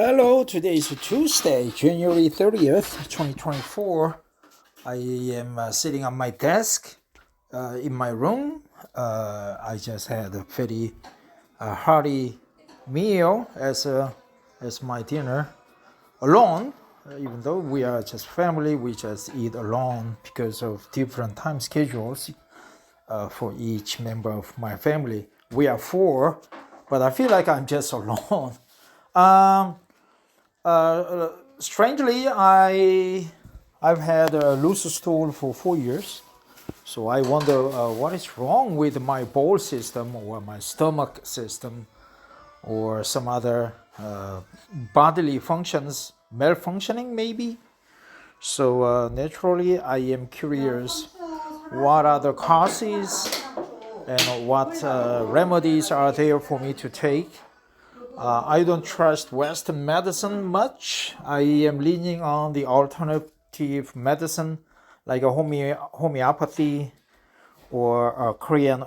Hello, today is Tuesday, January 30th, 2024. I am sitting on my desk in my room. I just had a pretty hearty meal as my dinner alone. Even though we are just family, we just eat alone because of different time schedules for each member of my family. We are four, but I feel like I'm just alone. Strangely, I've had a loose stool for 4 years, so I wonder what is wrong with my bowel system or my stomach system or some other bodily functions malfunctioning maybe. So naturally, I am curious what are the causes and what remedies are there for me to take. I don't trust Western medicine much. I am leaning on the alternative medicine like a homeopathy or Korean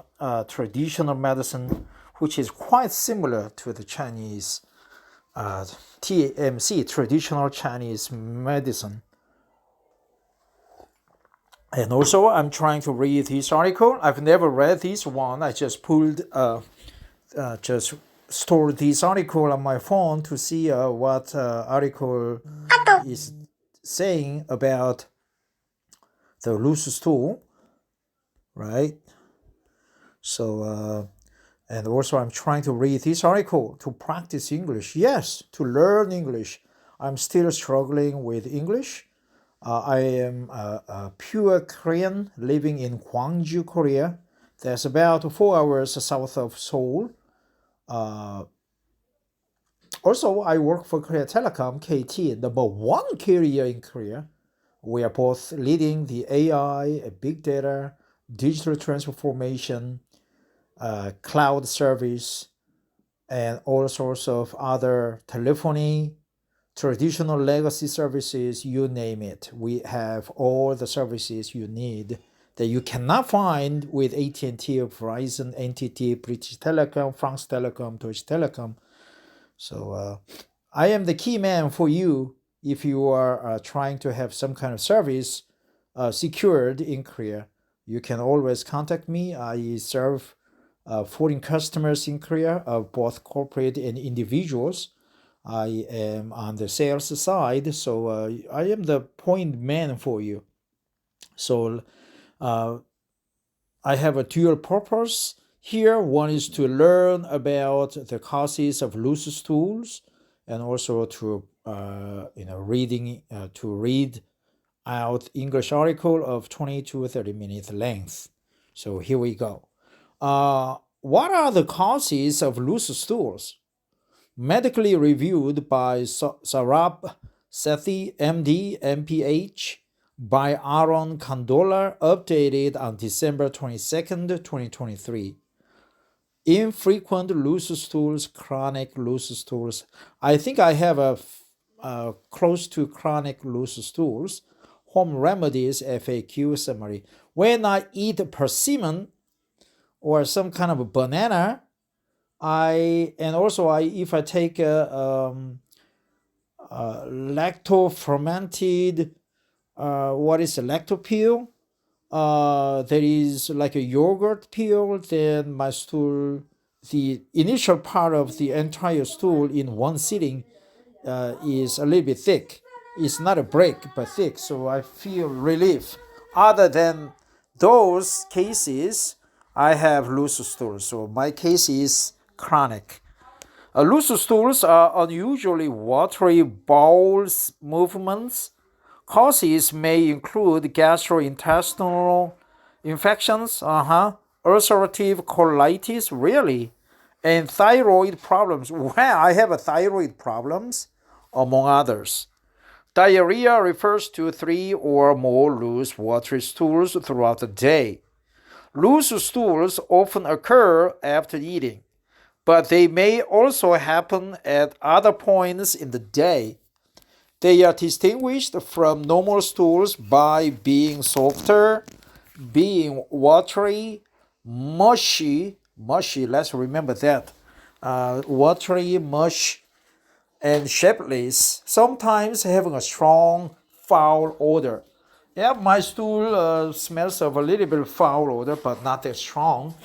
traditional medicine, which is quite similar to the Chinese TMC, traditional Chinese medicine. And also, I'm trying to read this article. I've never read this one. I just stored this article on my phone to see what article is saying about the loose stool, right? So, and also I'm trying to read this article to practice English. Yes, to learn English. I'm still struggling with English. I am a pure Korean living in Gwangju, Korea. That's about 4 hours south of Seoul. Also, I work for Korea Telecom, KT, number one carrier in Korea. We are both leading the AI, big data, digital transformation, cloud service, and all sorts of other telephony, traditional legacy services, you name it. We have all the services you need that you cannot find with AT&T, Verizon, NTT, British Telecom, France Telecom, Deutsche Telekom. So I am the key man for you if you are trying to have some kind of service secured in Korea. You can always contact me. I serve foreign customers in Korea, both corporate and individuals. I am on the sales side, so I am the point man for you. So I have a dual purpose here. One is to learn about the causes of loose stools, and also to read out English article of 20 to 30 minutes length. So here we go. What are the causes of loose stools? Medically reviewed by Sarab Sethi, MD, MPH, by Aaron Condola, updated on December 22nd, 2023. Infrequent loose stools, chronic loose stools. I think I have a close to chronic loose stools. Home remedies FAQ summary. When I eat persimmon or some kind of a banana, if I take a lacto-fermented, what is a lacto pill? There is like a yogurt pill, then my stool, the initial part of the entire stool in one sitting is a little bit thick. It's not a break, but thick, so I feel relief. Other than those cases, I have loose stools, so my case is chronic. Loose stools are unusually watery bowel movements. Causes may include gastrointestinal infections, ulcerative colitis, really, and thyroid problems. Well, I have a thyroid problems, among others. Diarrhea refers to 3 or more loose watery stools throughout the day. Loose stools often occur after eating, but they may also happen at other points in the day. They are distinguished from normal stools by being softer, being watery, mushy, let's remember that, watery, mush, and shapeless, sometimes having a strong foul odor. Yeah, my stool smells of a little bit foul odor, but not that strong.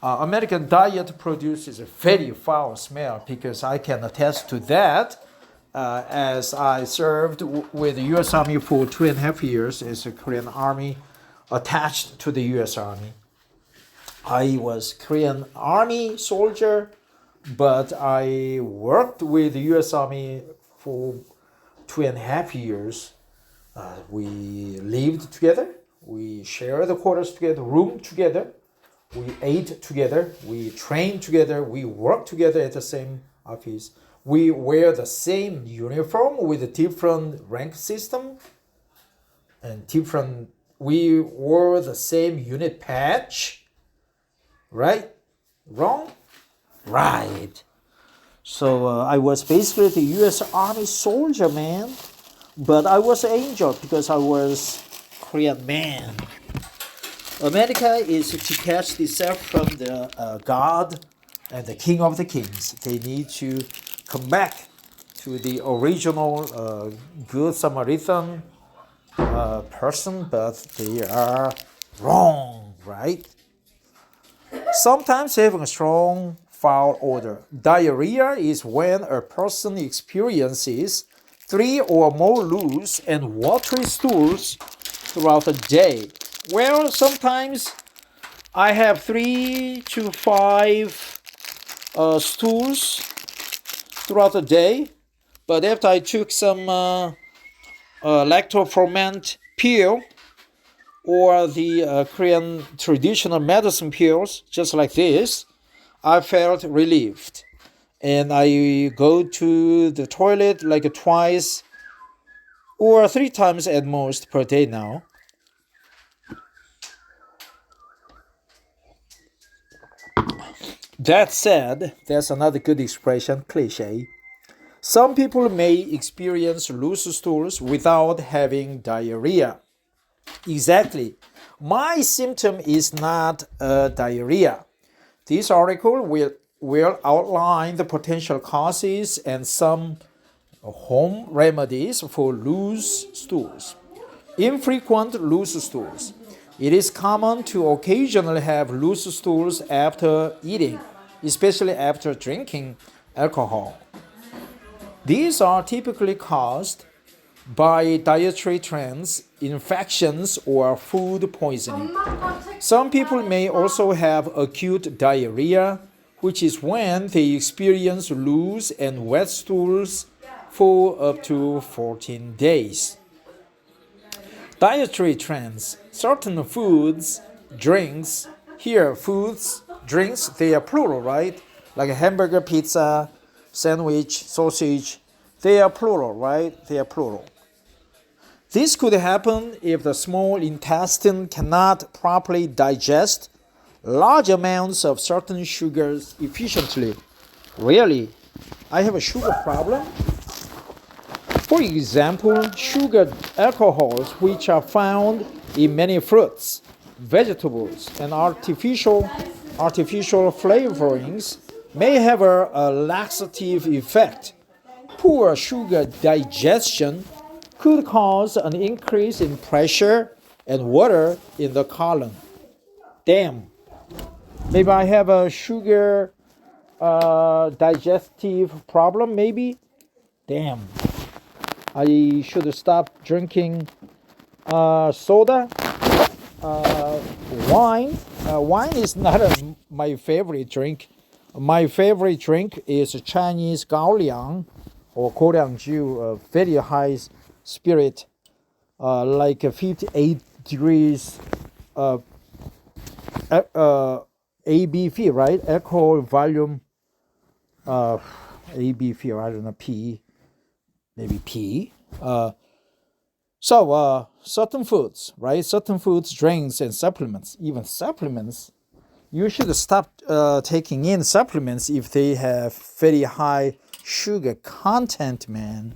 American diet produces a very foul smell because I can attest to that as I served with the U.S. Army for 2.5 years as a Korean Army attached to the U.S. Army. I was Korean Army soldier, but I worked with the U.S. Army for 2.5 years. We lived together, we shared the quarters together, room together, we ate together, we trained together, we worked together at the same office. We wear the same uniform with a different rank system and different. We wore the same unit patch. Right? Wrong? Right. So I was basically the U.S. Army soldier, man. But I was an angel because I was Korean man. America is to catch itself from the God and the King of the Kings. They need to come back to the original good Samaritan person, but they are wrong, right? Sometimes having a strong foul odor. Diarrhea is when a person experiences 3 or more loose and watery stools throughout the day. Well, sometimes I have 3 to 5 stools throughout the day, but after I took some lacto-ferment pill or the Korean traditional medicine pills, just like this, I felt relieved. And I go to the toilet like twice or 3 times at most per day now. That said, that's another good expression, cliche. Some people may experience loose stools without having diarrhea. Exactly. My symptom is not diarrhea. This article will outline the potential causes and some home remedies for loose stools. Infrequent loose stools. It is common to occasionally have loose stools after eating, especially after drinking alcohol. These are typically caused by dietary trends, infections, or food poisoning. Some people may also have acute diarrhea, which is when they experience loose and wet stools for up to 14 days. Dietary trends. Certain foods, drinks, here foods, drinks, they are plural, right? Like a hamburger, pizza, sandwich, sausage, they are plural, right? They are plural. This could happen if the small intestine cannot properly digest large amounts of certain sugars efficiently. Really? I have a sugar problem? For example, sugared alcohols, which are found in many fruits, vegetables, and artificial flavorings, may have a laxative effect. Poor sugar digestion could cause an increase in pressure and water in the colon. Damn. Maybe I have a sugar digestive problem, maybe? Damn. I should stop drinking soda, wine. Wine is not my favorite drink. My favorite drink is Chinese gaoliang or gouriangju, very high spirit, like 58 degrees ABV, right? Alcohol volume, ABV, I don't know, P, maybe P. So certain foods, right? Certain foods, drinks, and supplements, even supplements, you should stop taking in supplements if they have very high sugar content, man.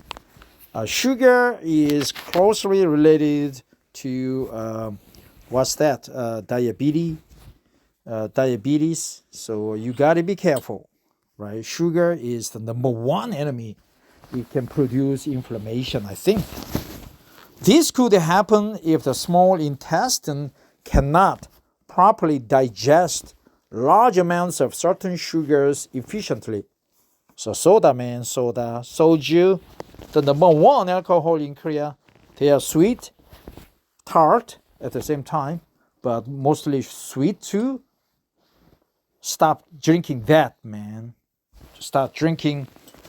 Sugar is closely related to what's that? Diabetes. So you gotta be careful, right? Sugar is the number one enemy it can produce inflammation, I think. This could happen if the small intestine cannot properly digest large amounts of certain sugars efficiently. So soda, man, soda, soju, the number one alcohol in Korea. They are sweet, tart at the same time, but mostly sweet too. Stop drinking that, man. Start drinking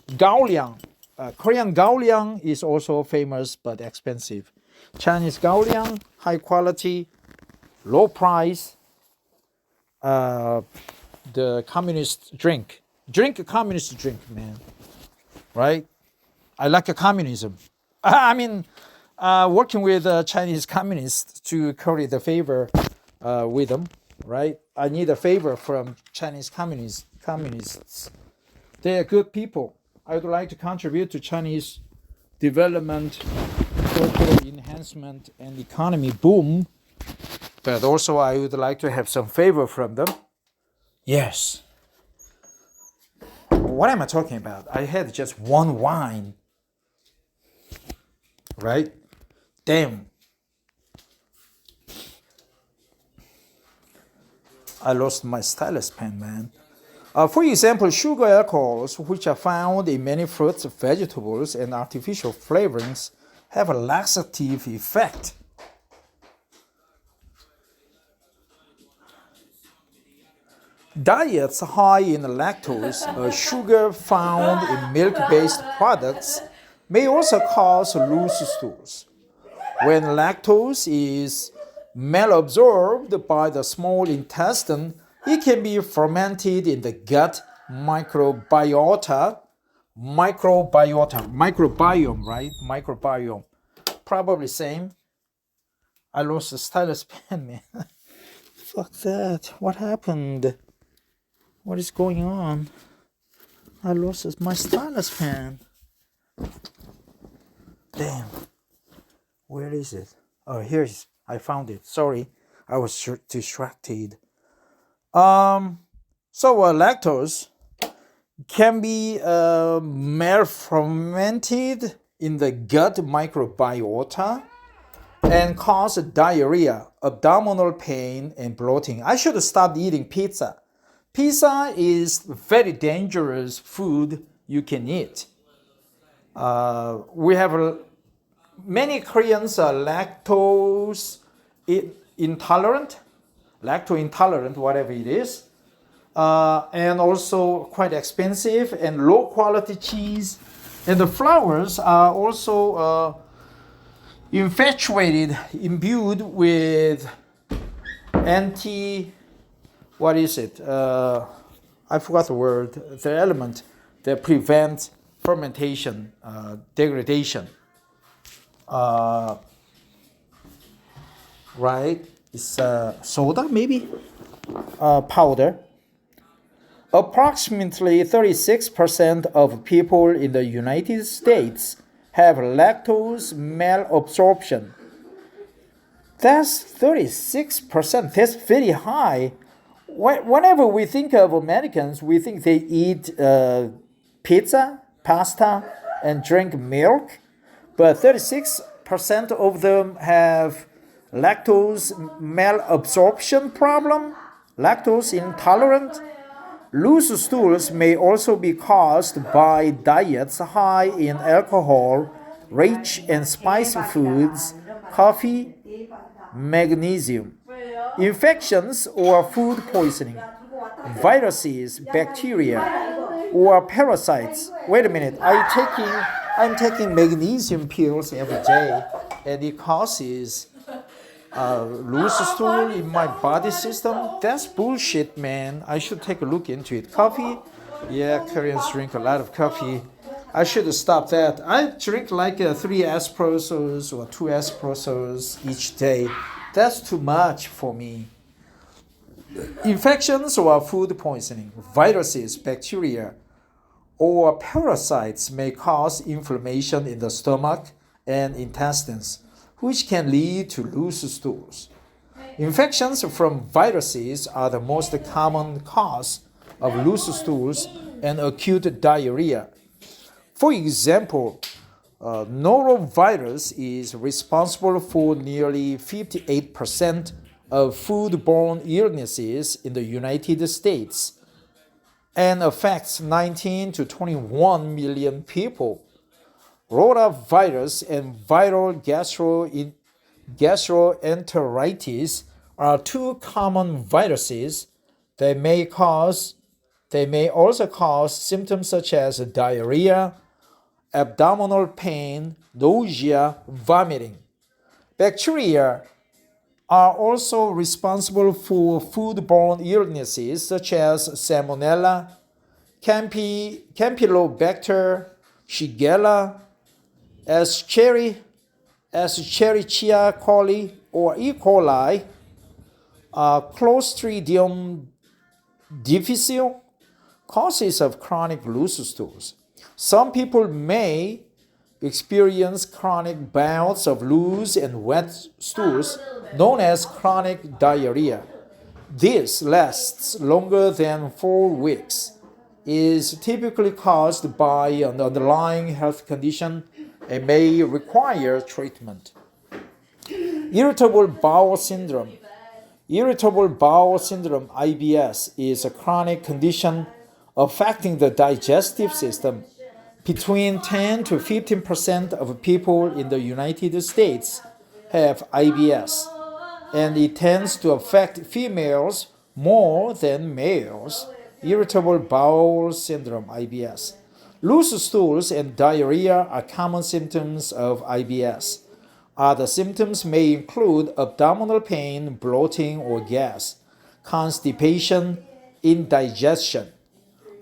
gaoliang. Korean gaoliang is also famous but expensive. Chinese gaoliang, high quality, low price. The communist drink. Drink a communist drink, man. Right? I like a communism. I mean, working with Chinese communists to curry the favor with them, right? I need a favor from Chinese communists. They are good people. I would like to contribute to Chinese development, cultural enhancement, and economy boom. But also I would like to have some favor from them. Yes. What am I talking about? I had just one wine. Right? Damn. I lost my stylus pen, man. For example, sugar alcohols, which are found in many fruits, vegetables, and artificial flavorings, have a laxative effect. Diets high in lactose, a sugar found in milk-based products, may also cause loose stools. When lactose is malabsorbed by the small intestine, it can be fermented in the gut microbiome, right? Microbiome. Probably same. I lost the stylus pen, man. Fuck that. What happened? What is going on? I lost my stylus pen. Damn. Where is it? Oh, here it is. I found it. Sorry. I was distracted. Lactose can be malfermented in the gut microbiota and cause diarrhea, abdominal pain, and bloating. I should stop eating pizza. Pizza is very dangerous food you can eat. We have many Koreans are lactose intolerant, whatever it is, and also quite expensive and low quality cheese. And the flours are also imbued with I forgot the word, the element that prevents fermentation, degradation. Right? It's soda, maybe? Powder. Approximately 36% of people in the United States have lactose malabsorption. That's 36%. That's very high. Whenever we think of Americans, we think they eat pizza, pasta, and drink milk. But 36% of them have lactose malabsorption problem, lactose intolerant. Loose stools may also be caused by diets high in alcohol, rich and spicy foods, coffee, magnesium, infections or food poisoning, viruses, bacteria, or parasites. Wait a minute, I'm taking magnesium pills every day, and it causes loose stool in my body system. That's bullshit, man. I should take a look into it. Coffee, yeah, Koreans drink a lot of coffee. I should stop that. I drink like 3 espressos or 2 espressos each day. That's too much for me. Infections or food poisoning, viruses, bacteria, or parasites may cause inflammation in the stomach and intestines, which can lead to loose stools. Infections from viruses are the most common cause of loose stools and acute diarrhea. For example, norovirus is responsible for nearly 58% of foodborne illnesses in the United States and affects 19 to 21 million people. Rotavirus and viral gastroenteritis are two common viruses that may also cause symptoms such as diarrhea, abdominal pain, nausea, vomiting. Bacteria are also responsible for foodborne illnesses such as salmonella, campylobacter, shigella, Escherichia coli or E. coli, Clostridium difficile, causes of chronic loose stools. Some people may experience chronic bouts of loose and wet stools known as chronic diarrhea. This lasts longer than 4 weeks, is typically caused by an underlying health condition and may require treatment. Irritable bowel syndrome. Irritable bowel syndrome, IBS, is a chronic condition affecting the digestive system. Between 10 to 15% of people in the United States have IBS, and it tends to affect females more than males. Irritable bowel syndrome, IBS. Loose stools and diarrhea are common symptoms of IBS. Other symptoms may include abdominal pain, bloating or gas, constipation, indigestion.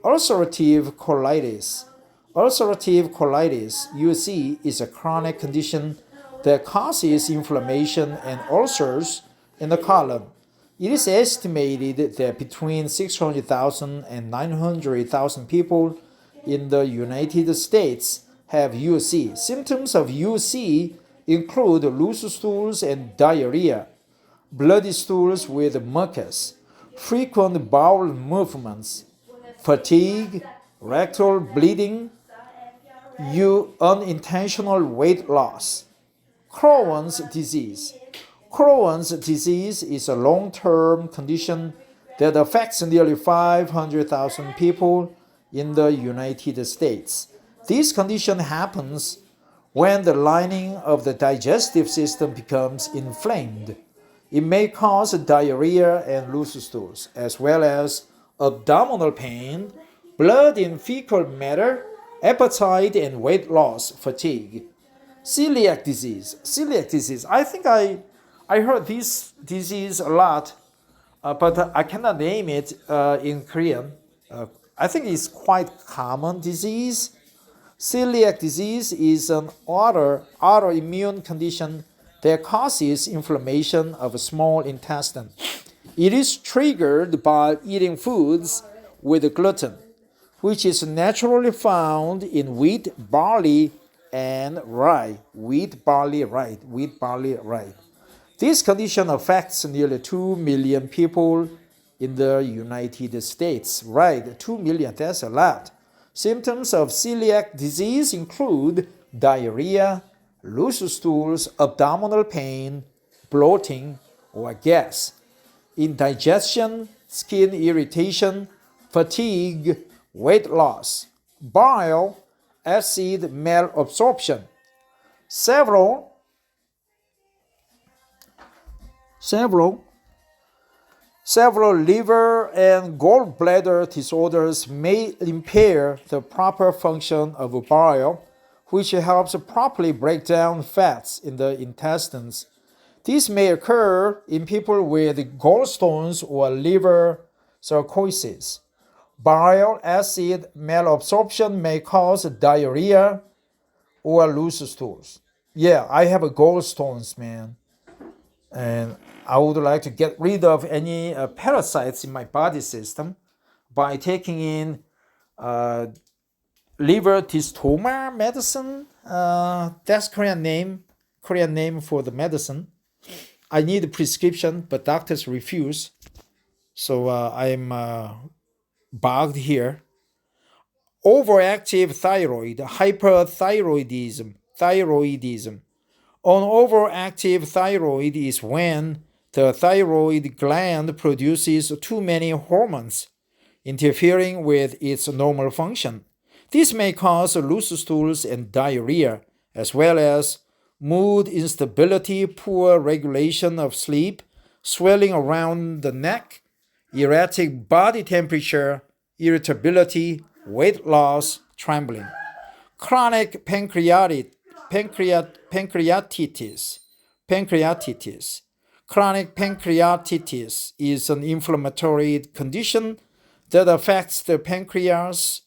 Ulcerative colitis. Ulcerative colitis, UC, is a chronic condition that causes inflammation and ulcers in the colon. It is estimated that between 600,000 and 900,000 people in the United States have UC. Symptoms of UC include loose stools and diarrhea, bloody stools with mucus, frequent bowel movements, fatigue, rectal bleeding, unintentional weight loss. Crohn's disease. Crohn's disease is a long-term condition that affects nearly 500,000 people in the United States. This condition happens when the lining of the digestive system becomes inflamed. It may cause diarrhea and loose stools, as well as abdominal pain, blood in fecal matter, appetite and weight loss, fatigue. Celiac disease. Celiac disease. I think I heard this disease a lot, but I cannot name it in Korean. I think it's quite common disease. Celiac disease is an autoimmune condition that causes inflammation of the small intestine. It is triggered by eating foods with gluten, which is naturally found in wheat, barley, and rye. Wheat, barley, rye. This condition affects nearly 2 million people in the United States. Right, 2 million, that's a lot. Symptoms of celiac disease include diarrhea, loose stools, abdominal pain, bloating, or gas, indigestion, skin irritation, fatigue, weight loss, bile, acid malabsorption. Several liver and gallbladder disorders may impair the proper function of bile, which helps properly break down fats in the intestines. This may occur in people with gallstones or liver cirrhosis. Bile acid malabsorption may cause diarrhea or loose stools. Yeah, I have gallstones, man. And I would like to get rid of any parasites in my body system by taking in liver dystoma medicine. That's Korean name for the medicine. I need a prescription, but doctors refuse. So I'm bugged here. Overactive thyroid, hyperthyroidism, thyroidism. An overactive thyroid is when the thyroid gland produces too many hormones, interfering with its normal function. This may cause loose stools and diarrhea, as well as mood instability, poor regulation of sleep, swelling around the neck, erratic body temperature, irritability, weight loss, trembling. Chronic pancreatitis. Pancreatitis. Chronic pancreatitis is an inflammatory condition that affects the pancreas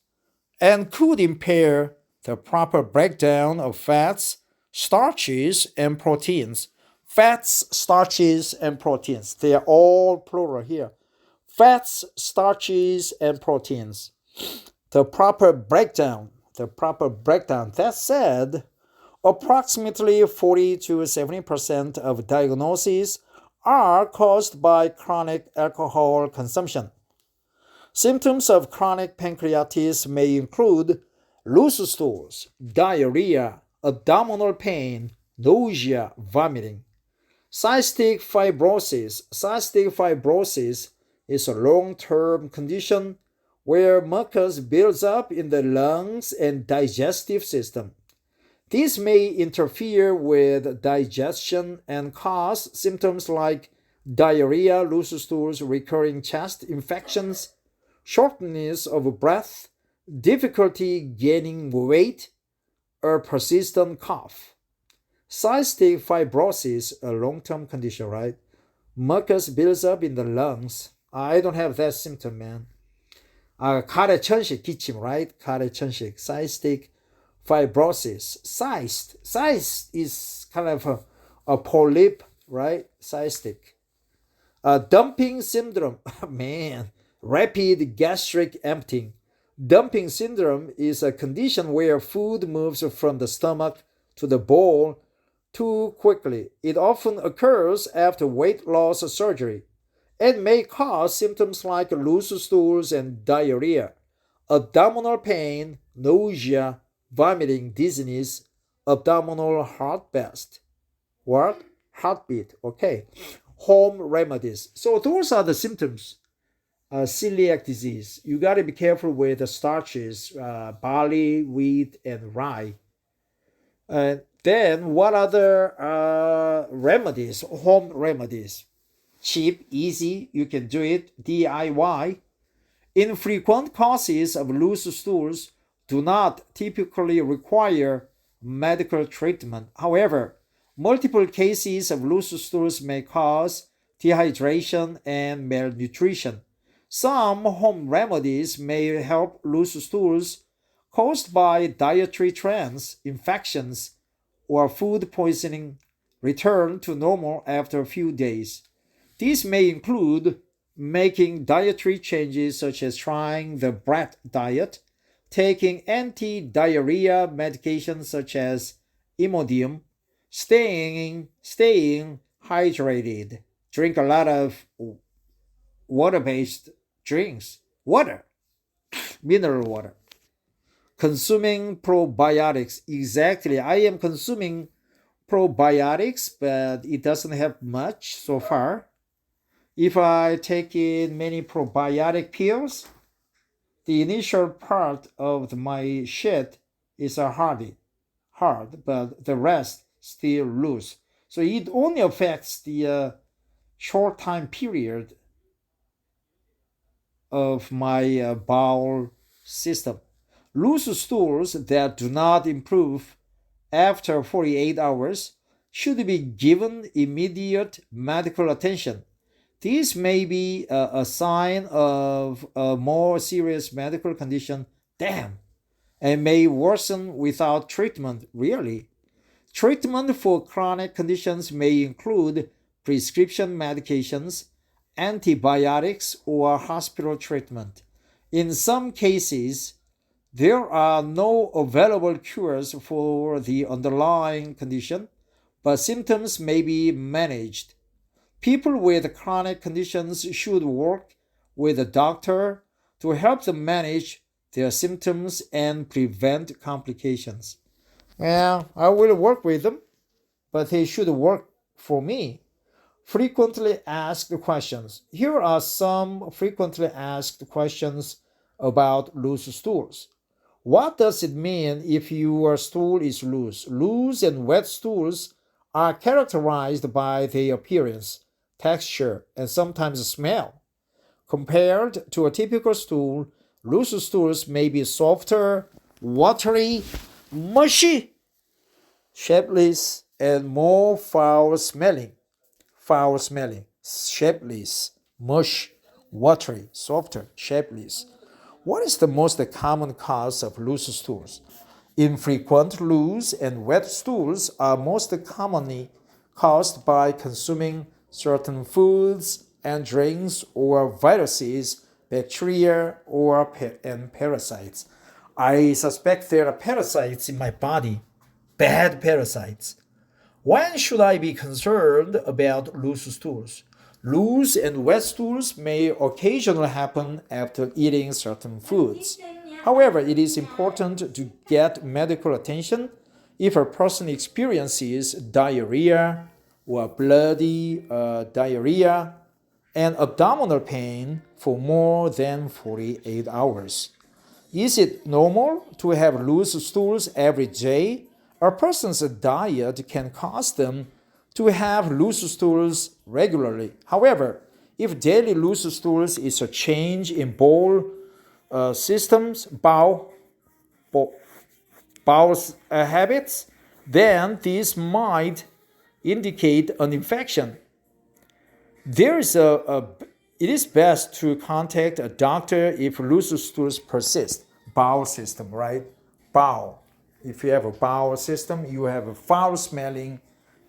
and could impair the proper breakdown of fats, starches, and proteins. Fats, starches, and proteins. They are all plural here. Fats, starches, and proteins. The proper breakdown. That said, approximately 40 to 70% of diagnoses are caused by chronic alcohol consumption. Symptoms of chronic pancreatitis may include loose stools, diarrhea, abdominal pain, nausea, vomiting. Cystic fibrosis. Cystic fibrosis is a long-term condition where mucus builds up in the lungs and digestive system. This may interfere with digestion and cause symptoms like diarrhea, loose stools, recurring chest infections, shortness of breath, difficulty gaining weight, or persistent cough. Cystic fibrosis, a long-term condition, right? Mucus builds up in the lungs. I don't have that symptom, man. 가래천식 기침, right? 가래천식, cystic fibrosis. Cyst is kind of a polyp, right? Cystic. Dumping syndrome, man. Rapid gastric emptying. Dumping syndrome is a condition where food moves from the stomach to the bowel too quickly. It often occurs after weight loss surgery and may cause symptoms like loose stools and diarrhea, abdominal pain, nausea, vomiting, dizziness, abdominal heartbeat. What? Heartbeat. Okay. Home remedies. So those are the symptoms. Celiac disease. You got to be careful with the starches, barley, wheat, and rye. Then what other remedies? Home remedies. Cheap, easy, you can do it. DIY. Infrequent causes of loose stools do not typically require medical treatment. However, multiple cases of loose stools may cause dehydration and malnutrition. Some home remedies may help loose stools caused by dietary trends, infections, or food poisoning return to normal after a few days. These may include making dietary changes such as trying the bread diet, taking anti-diarrhea medications such as Imodium, staying hydrated, drink a lot of water-based drinks, mineral water. Consuming probiotics. Exactly. I am consuming probiotics, but it doesn't have much so far. If I take in many probiotic pills, the initial part of my shit is hard, but the rest still loose. So it only affects the short time period of my bowel system. Loose stools that do not improve after 48 hours should be given immediate medical attention. This may be a sign of a more serious medical condition, and may worsen without treatment, really. Treatment for chronic conditions may include prescription medications, antibiotics, or hospital treatment. In some cases, there are no available cures for the underlying condition, but symptoms may be managed. People with chronic conditions should work with a doctor to help them manage their symptoms and prevent complications. Well, I will work with them, but they should work for me. Frequently asked questions. Here are some frequently asked questions about loose stools. What does it mean if your stool is loose? Loose and wet stools are characterized by their appearance, texture, and sometimes smell. Compared to a typical stool, loose stools may be softer, watery, mushy, shapeless, and more foul smelling. Foul smelling, shapeless, mush, watery, softer, shapeless. What is the most common cause of loose stools? Infrequent loose and wet stools are most commonly caused by consuming certain foods and drinks or viruses, bacteria, and parasites. I suspect there are parasites in my body, bad parasites. When should I be concerned about loose stools? Loose and wet stools may occasionally happen after eating certain foods. However, it is important to get medical attention if a person experiences diarrhea or bloody diarrhea and abdominal pain for more than 48 hours. Is it normal to have loose stools every day? A person's diet can cause them to have loose stools regularly. However, if daily loose stools is a change in bowel systems, bowel habits, then this might indicate an infection. It is best to contact a doctor if loose stools persist. Bowel system, right? Bowel. If you have a bowel system, you have a foul smelling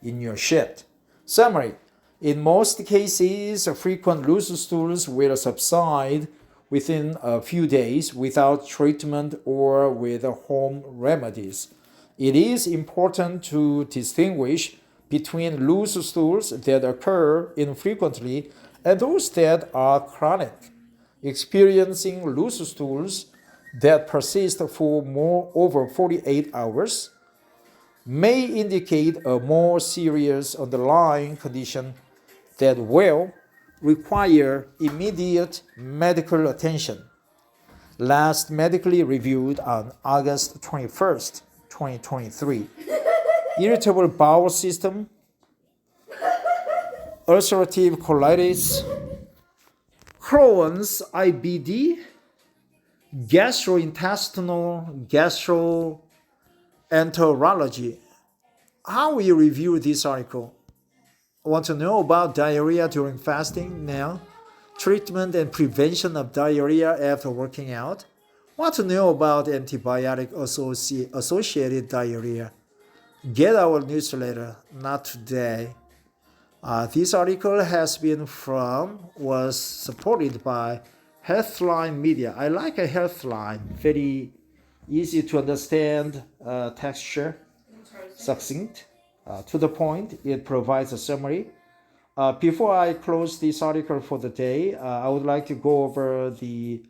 in your shit. Summary. In most cases, frequent loose stools will subside within a few days without treatment or with home remedies. It is important to distinguish between loose stools that occur infrequently and those that are chronic. Experiencing loose stools that persist for over 48 hours may indicate a more serious underlying condition that will require immediate medical attention. Last medically reviewed on August 21st, 2023. Irritable bowel system, ulcerative colitis, Crohn's IBD, gastrointestinal gastroenterology. How will you review this article? Want to know about diarrhea during fasting now? Treatment and prevention of diarrhea after working out? Want to know about antibiotic associated diarrhea? Get our newsletter, not today. This article was supported by Healthline Media. I like a Healthline, very easy to understand texture, succinct, to the point. It provides a summary. Before I close this article for the day, I would like to go over the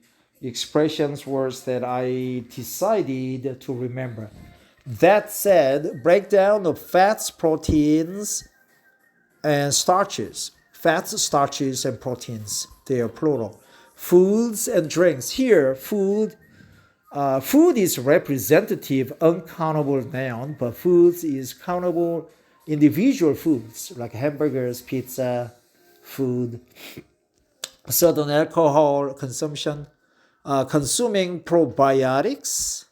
expressions, words that I decided to remember. That said, breakdown of fats, proteins, and starches. Fats, starches, and proteins. They are plural. Foods and drinks. Here, food is representative, uncountable noun, but foods is countable individual foods like hamburgers, pizza, food, certain alcohol consumption, consuming probiotics,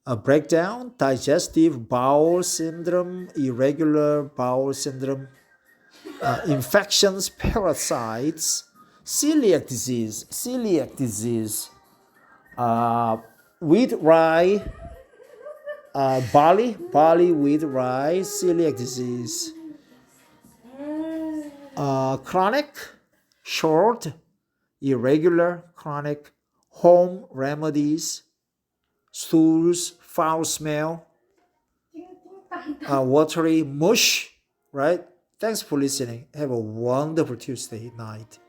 a breakdown, digestive bowel syndrome, irregular bowel syndrome, infections, parasites, celiac disease, wheat rye, barley, wheat rye, celiac disease, chronic, short, irregular, chronic, home remedies, stools, foul smell, watery, mush, right? Thanks for listening. Have a wonderful Tuesday night.